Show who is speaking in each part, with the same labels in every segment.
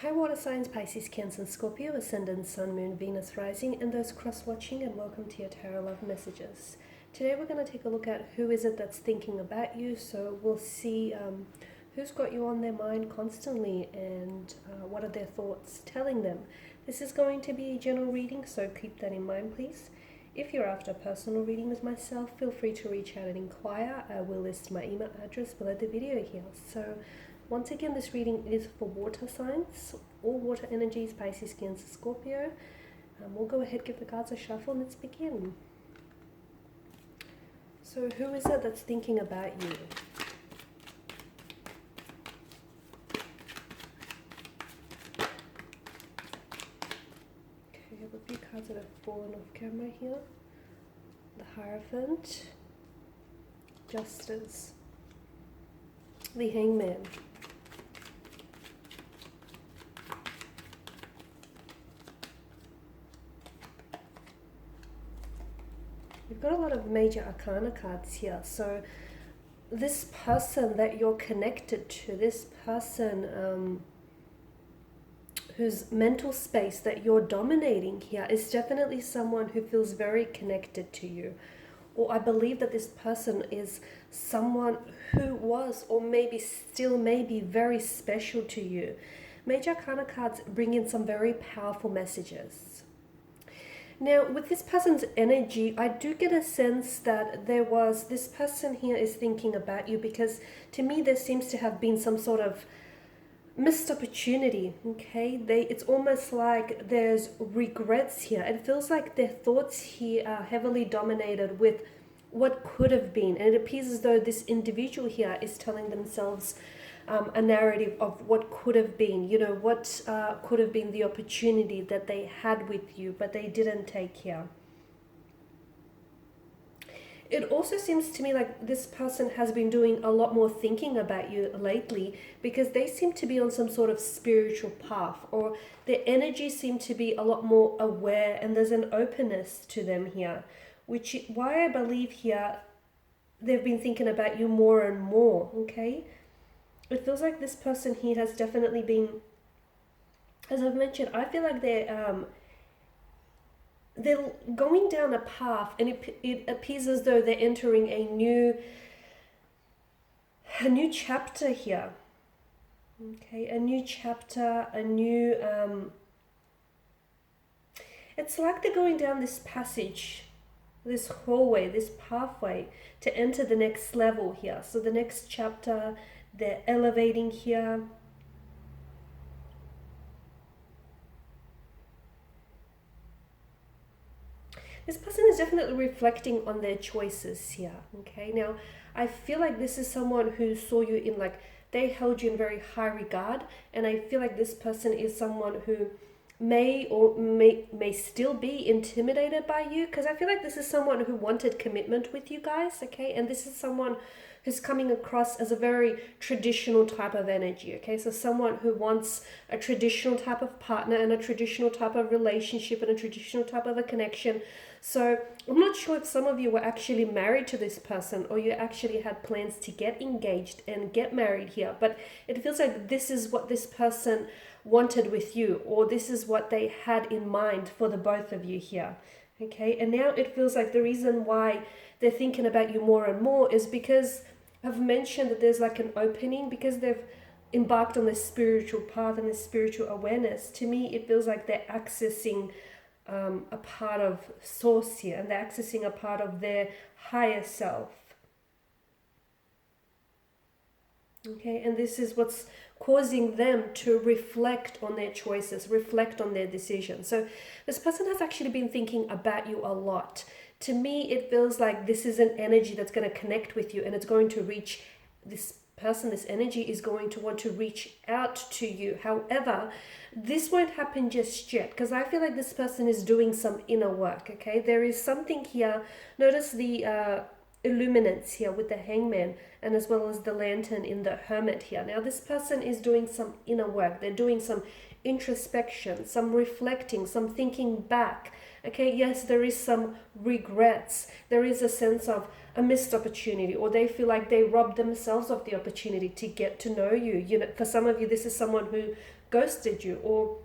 Speaker 1: Hi water signs, Pisces, Cancer and Scorpio, Ascendant, Sun, Moon, Venus, Rising, and those cross-watching, and welcome to your Tarot Love Messages. Today we're going to take a look at who is it that's thinking about you, so we'll see who's got you on their mind constantly and what are their thoughts telling them. This is going to be a general reading, so keep that in mind please. If you're after a personal reading with myself, feel free to reach out and inquire. I will list my email address below the video here. So once again, this reading is for water signs, all water energies, Pisces, Cancer, Scorpio. We'll go ahead, give the cards a shuffle, and let's begin. So who is it that's thinking about you? Okay, I have a few cards that have fallen off camera here. The Hierophant, Justice, the Hangman, we've got a lot of major arcana cards here. So this person that you're connected to, this person whose mental space that you're dominating here is definitely someone who feels very connected to you. Or I believe that this person is someone who was or maybe still may be very special to you. Major arcana cards bring in some very powerful messages. Now, with this person's energy, I do get a sense that this person here is thinking about you, because to me there seems to have been some sort of missed opportunity, okay? It's almost like there's regrets here. It feels like their thoughts here are heavily dominated with what could have been. And it appears as though this individual here is telling themselves a narrative of what could have been, you know, what could have been the opportunity that they had with you, but they didn't take here. It also seems to me like this person has been doing a lot more thinking about you lately, because they seem to be on some sort of spiritual path, or their energy seem to be a lot more aware, and there's an openness to them here, which is why I believe here they've been thinking about you more and more, okay? It feels like this person here has definitely been, as I've mentioned, I feel like they're going down a path, and it appears as though they're entering a new chapter here. Okay, a new chapter, a new it's like they're going down this passage, this hallway, this pathway to enter the next level here. So the next chapter, they're elevating here. This person is definitely reflecting on their choices here, okay? Now, I feel like this is someone who saw you in, like, they held you in very high regard, and I feel like this person is someone who may still be intimidated by you, because I feel like this is someone who wanted commitment with you guys, okay? And this is someone who's coming across as a very traditional type of energy, okay? So someone who wants a traditional type of partner and a traditional type of relationship and a traditional type of a connection. So I'm not sure if some of you were actually married to this person, or you actually had plans to get engaged and get married here, but it feels like this is what this person wanted with you, or this is what they had in mind for the both of you here, okay? And now it feels like the reason why they're thinking about you more and more is because I've mentioned that there's like an opening, because they've embarked on this spiritual path and this spiritual awareness. To me, it feels like they're accessing a part of source here, and they're accessing a part of their higher self. Okay, and this is what's causing them to reflect on their choices, reflect on their decisions. So this person has actually been thinking about you a lot. To me, it feels like this is an energy that's going to connect with you, and it's going to reach this person. This energy is going to want to reach out to you. However, this won't happen just yet, because I feel like this person is doing some inner work, okay? There is something here. Notice the illuminance here with the Hangman, and as well as the Lantern in the Hermit here. Now this person is doing some inner work. They're doing some introspection, some reflecting, some thinking back. Okay, yes, there is some regrets. There is a sense of a missed opportunity, or they feel like they robbed themselves of the opportunity to get to know you. You know, for some of you, this is someone who ghosted you, or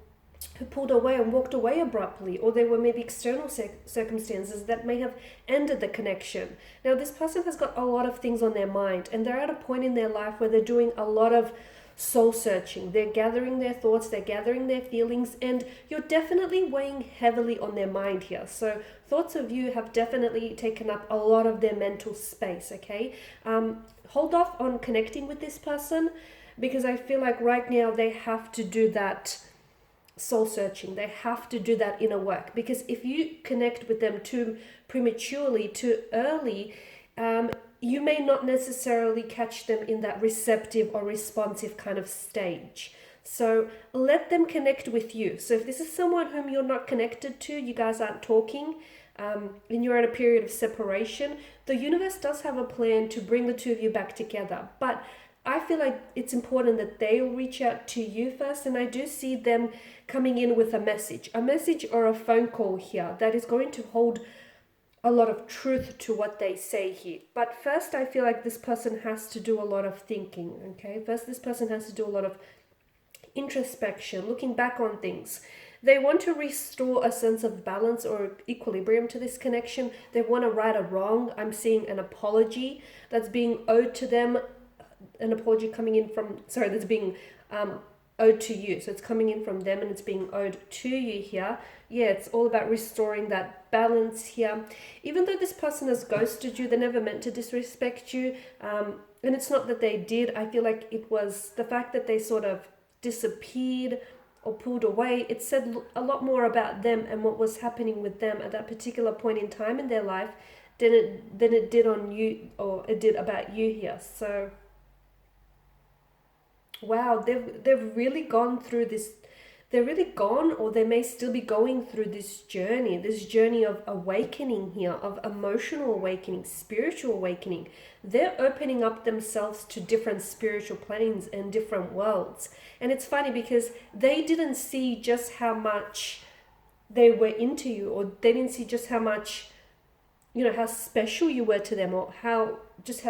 Speaker 1: who pulled away and walked away abruptly, or there were maybe external circumstances that may have ended the connection. Now, this person has got a lot of things on their mind, and they're at a point in their life where they're doing a lot of soul searching. They're gathering their thoughts, they're gathering their feelings, and you're definitely weighing heavily on their mind here. So thoughts of you have definitely taken up a lot of their mental space, okay? Hold off on connecting with this person, because I feel like right now they have to do that soul searching. They have to do that inner work, because if you connect with them too prematurely, too early, you may not necessarily catch them in that receptive or responsive kind of stage. So let them connect with you. So if this is someone whom you're not connected to, you guys aren't talking, and you're at a period of separation, the universe does have a plan to bring the two of you back together. But I feel like it's important that they'll reach out to you first, and I do see them coming in with a message or a phone call here that is going to hold a lot of truth to what they say here. But first, I feel like this person has to do a lot of thinking, okay? First, this person has to do a lot of introspection, looking back on things. They want to restore a sense of balance or equilibrium to this connection. They want to right a wrong. I'm seeing an apology that's being owed to them, an apology coming in from, that's being owed to you. So it's coming in from them and it's being owed to you here. Yeah, it's all about restoring that balance here. Even though this person has ghosted you, they never meant to disrespect you. And it's not that they did. I feel like it was the fact that they sort of disappeared or pulled away. It said a lot more about them and what was happening with them at that particular point in time in their life than it did on you, or it did about you here. So wow, they've really gone through this. They're really gone, or they may still be going through this journey of awakening here, of emotional awakening, spiritual awakening. They're opening up themselves to different spiritual planes and different worlds. And it's funny because they didn't see just how much they were into you, or they didn't see just how much, how special you were to them, or how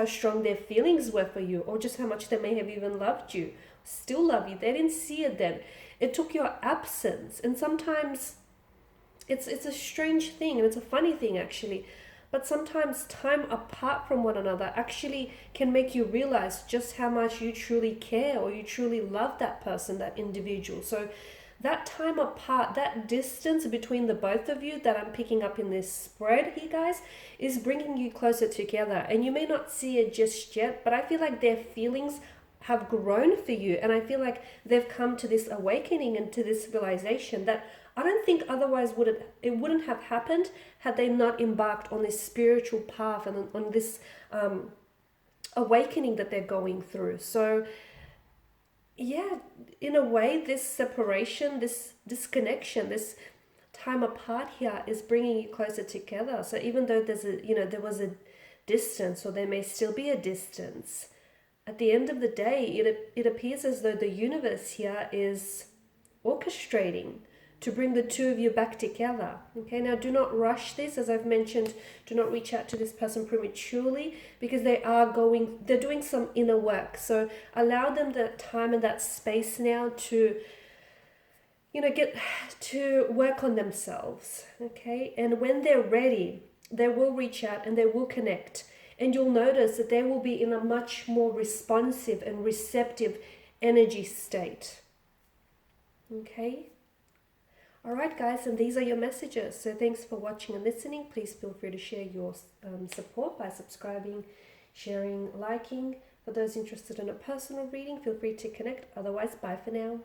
Speaker 1: strong their feelings were for you, or just how much they may have even loved you, still love you. They didn't see it then. It took your absence. And sometimes it's a strange thing, and it's a funny thing actually, but sometimes time apart from one another actually can make you realize just how much you truly care, or you truly love that person, that individual. So that time apart, that distance between the both of you that I'm picking up in this spread here, guys, is bringing you closer together. And you may not see it just yet, but I feel like their feelings have grown for you. And I feel like they've come to this awakening and to this realization that I don't think otherwise it wouldn't have happened had they not embarked on this spiritual path and on this awakening that they're going through. So yeah, in a way, this separation, this disconnection, this time apart here is bringing you closer together. So even though there was a distance, or there may still be a distance, at the end of the day, it appears as though the universe here is orchestrating to bring the two of you back together. Okay, now do not rush this. As I've mentioned, do not reach out to this person prematurely, because they're doing some inner work. So allow them the time and that space now to get to work on themselves. Okay, and when they're ready, they will reach out and they will connect, and you'll notice that they will be in a much more responsive and receptive energy state. Okay. All right, guys, and these are your messages. So thanks for watching and listening. Please feel free to share your support by subscribing, sharing, liking. For those interested in a personal reading, feel free to connect. Otherwise, bye for now.